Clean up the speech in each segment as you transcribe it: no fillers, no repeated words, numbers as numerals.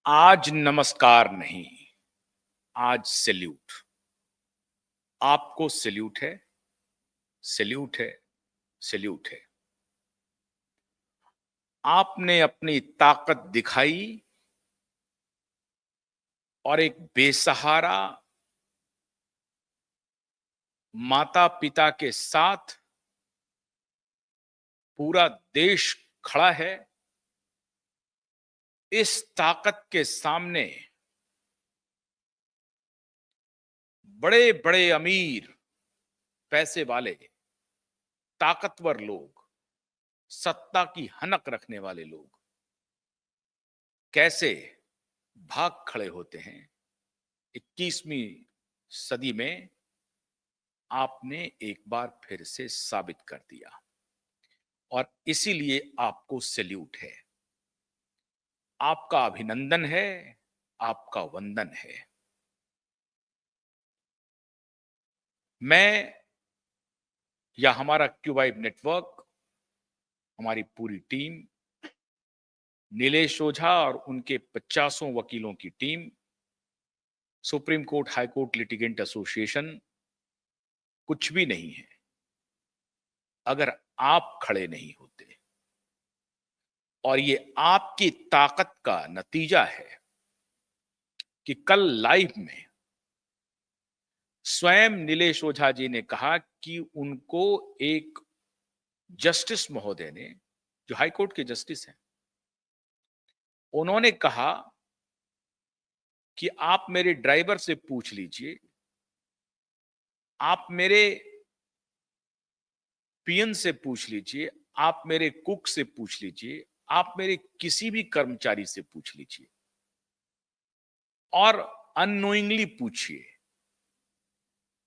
आज नमस्कार नहीं, आज सैल्यूट। आपको सैल्यूट है, सैल्यूट है, सैल्यूट है। आपने अपनी ताकत दिखाई और एक बेसहारा माता-पिता के साथ पूरा देश खड़ा है। इस ताकत के सामने बड़े-बड़े अमीर, पैसे वाले, ताकतवर लोग, सत्ता की हनक रखने वाले लोग कैसे भाग खड़े होते हैं। 21वीं सदी में आपने एक बार फिर से साबित कर दिया और इसीलिए आपको सैल्यूट है। आपका अभिनंदन है, आपका वंदन है। मैं या हमारा क्यूबाइब नेटवर्क, हमारी पूरी टीम, नीलेश ओझा और उनके 50 वकीलों की team, supreme court high court litigant association कुछ भी नहीं है अगर आप खड़े नहीं होते। और ये आपकी ताकत का नतीजा है कि कल लाइव में स्वयं नीलेश ओझा जी ने कहा कि उनको एक जस्टिस महोदय ने, जो हाई कोर्ट के जस्टिस हैं, उन्होंने कहा कि आप मेरे ड्राइवर से पूछ लीजिए, आप मेरे पीएन से पूछ लीजिए, आप मेरे कुक से पूछ लीजिए, आप मेरे किसी भी कर्मचारी से पूछ लीजिए और अननोइंगली पूछिए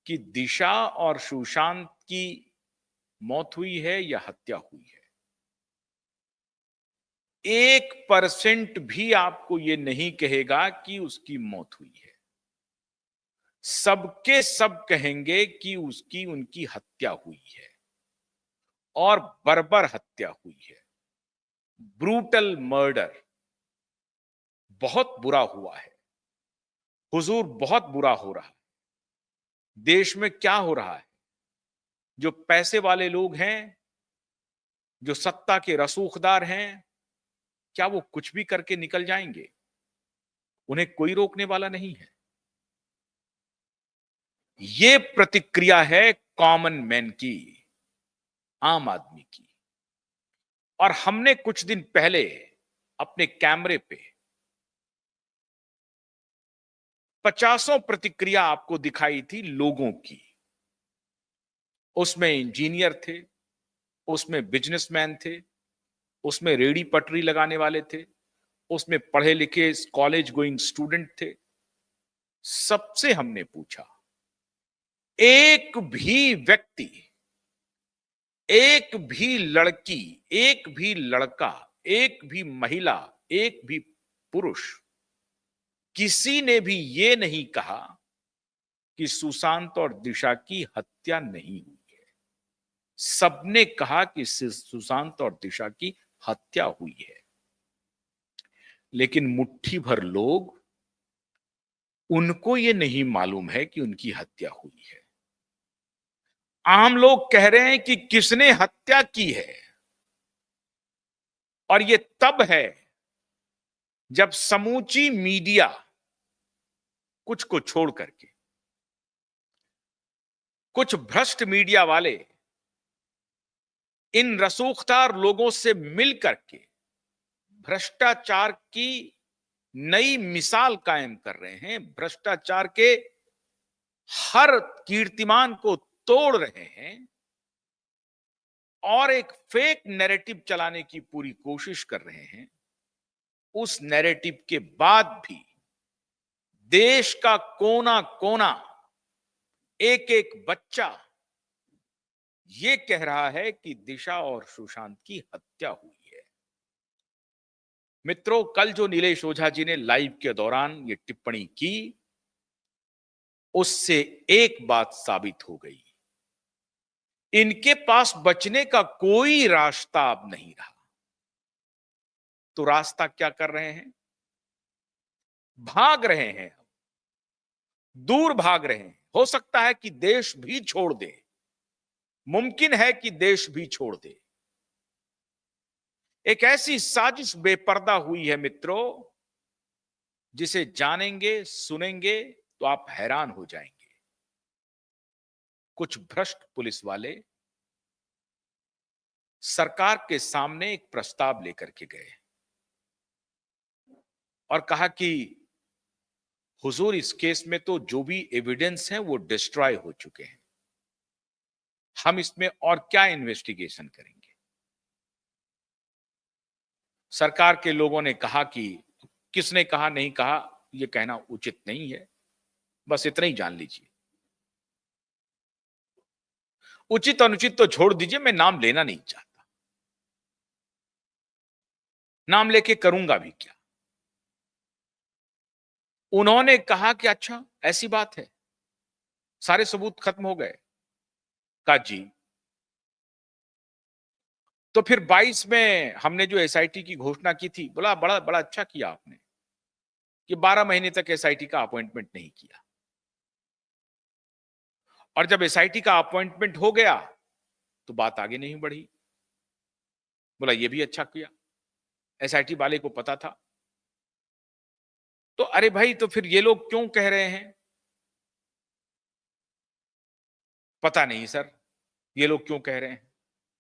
कि दिशा और सुशांत की मौत हुई है या हत्या हुई है। 1% भी आपको यह नहीं कहेगा कि उसकी मौत हुई है। सबके सब कहेंगे कि उसकी उनकी हत्या हुई है और बर्बर हत्या हुई है। ब्रूटल मर्डर बहुत बुरा हुआ है हुजूर, बहुत बुरा हो रहा है। देश में क्या हो रहा है? जो पैसे वाले लोग हैं, जो सत्ता के रसूखदार हैं, क्या वो कुछ भी करके निकल जाएंगे? उन्हें कोई रोकने वाला नहीं है। ये प्रतिक्रिया है कॉमन मैन की, आम आदमी की। और हमने कुछ दिन पहले अपने कैमरे पे 50 प्रतिक्रिया आपको दिखाई थी लोगों की। उसमें इंजीनियर थे, उसमें बिजनेसमैन थे, उसमें रेड़ी पटरी लगाने वाले थे, उसमें पढ़े लिखे कॉलेज गोइंग स्टूडेंट थे। सबसे हमने पूछा, एक भी व्यक्ति, एक भी लड़की, एक भी लड़का, एक भी महिला, एक भी पुरुष, किसी ने भी ये नहीं कहा कि सुशांत और दिशा की हत्या नहीं हुई है। सबने कहा कि सुशांत और दिशा की हत्या हुई है। लेकिन मुट्ठी भर लोग, उनको ये नहीं मालूम है कि उनकी हत्या हुई है। आम लोग कह रहे हैं कि किसने हत्या की है, और ये तब है जब समूची मीडिया, कुछ को छोड़ करके कुछ भ्रष्ट मीडिया वाले इन रसूखदार लोगों से मिलकर के भ्रष्टाचार की नई मिसाल कायम कर रहे हैं, भ्रष्टाचार के हर कीर्तिमान को तोड़ रहे हैं और एक फेक नैरेटिव चलाने की पूरी कोशिश कर रहे हैं। उस नैरेटिव के बाद भी देश का कोना कोना, एक एक बच्चा ये कह रहा है कि दिशा और सुशांत की हत्या हुई है। मित्रों, कल जो नीलेश ओझा जी ने लाइव के दौरान ये टिप्पणी की, उससे एक बात साबित हो गई, इनके पास बचने का कोई रास्ता अब नहीं रहा। तो रास्ता क्या कर रहे हैं? भाग रहे हैं, दूर भाग रहे हैं। हो सकता है कि देश भी छोड़ दे, मुमकिन है कि देश भी छोड़ दे। एक ऐसी साजिश बेपर्दा हुई है मित्रों, जिसे जानेंगे, सुनेंगे तो आप हैरान हो जाएंगे। कुछ भ्रष्ट पुलिस वाले सरकार के सामने एक प्रस्ताव लेकर के गए और कहा कि हुजूर, इस केस में तो जो भी एविडेंस है वो डिस्ट्रॉय हो चुके हैं, हम इसमें और क्या इन्वेस्टिगेशन करेंगे। सरकार के लोगों ने कहा कि किसने कहा नहीं कहा ये कहना उचित नहीं है, बस इतना ही जान लीजिए। उचित अनुचित तो छोड़ दीजिए, मैं नाम लेना नहीं चाहता, नाम लेके करूंगा भी क्या। उन्होंने कहा कि अच्छा ऐसी बात है, सारे सबूत खत्म हो गए। कहा जी। तो फिर 22 में हमने जो एसआईटी की घोषणा की थी, बोला बड़ा बड़ा अच्छा किया आपने कि 12 महीने तक एसआईटी का अपॉइंटमेंट नहीं किया, और जब एसआईटी का अपॉइंटमेंट हो गया तो बात आगे नहीं बढ़ी। बोला ये भी अच्छा किया, एसआईटी वाले को पता था। तो अरे भाई, तो फिर ये लोग क्यों कह रहे हैं? पता नहीं सर, ये लोग क्यों कह रहे हैं।